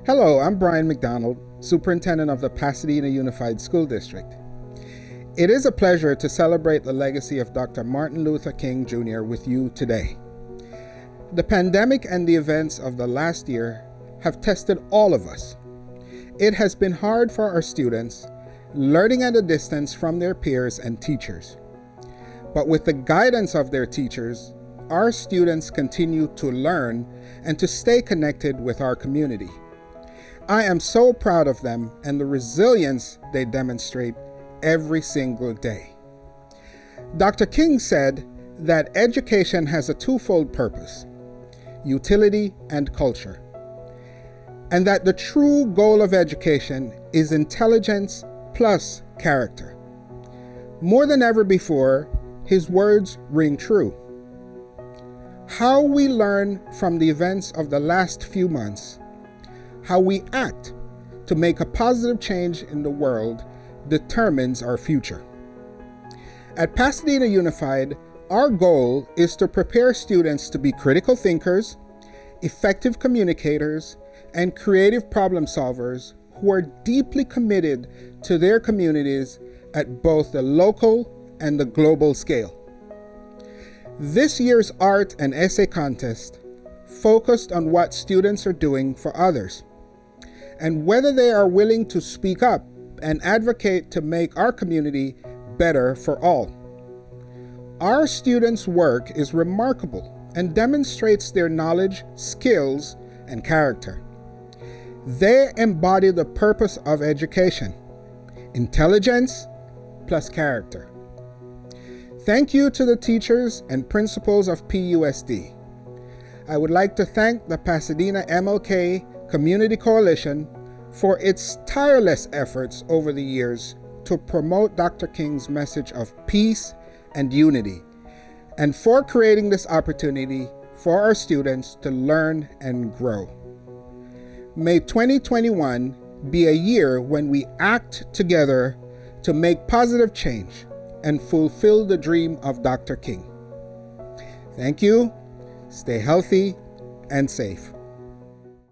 Hello, I'm Brian McDonald, Superintendent of the Pasadena Unified School District. It is a pleasure to celebrate the legacy of Dr. Martin Luther King Jr. with you today. The pandemic and the events of the last year have tested all of us. It has been hard for our students, learning at a distance from their peers and teachers. But with the guidance of their teachers, our students continue to learn and to stay connected with our community. I am so proud of them and the resilience they demonstrate every single day. Dr. King said that education has a twofold purpose, utility and culture, and that the true goal of education is intelligence plus character. More than ever before, his words ring true. How we learn from the events of the last few months, how we act to make a positive change in the world determines our future. At Pasadena Unified, our goal is to prepare students to be critical thinkers, effective communicators, and creative problem solvers who are deeply committed to their communities at both the local and the global scale. This year's art and essay contest focused on what students are doing for others and whether they are willing to speak up and advocate to make our community better for all. Our students' work is remarkable and demonstrates their knowledge, skills, and character. They embody the purpose of education, intelligence plus character. Thank you to the teachers and principals of PUSD. I would like to thank the Pasadena MLK Community Coalition for its tireless efforts over the years to promote Dr. King's message of peace and unity, and for creating this opportunity for our students to learn and grow. May 2021 be a year when we act together to make positive change and fulfill the dream of Dr. King. Thank you, stay healthy and safe.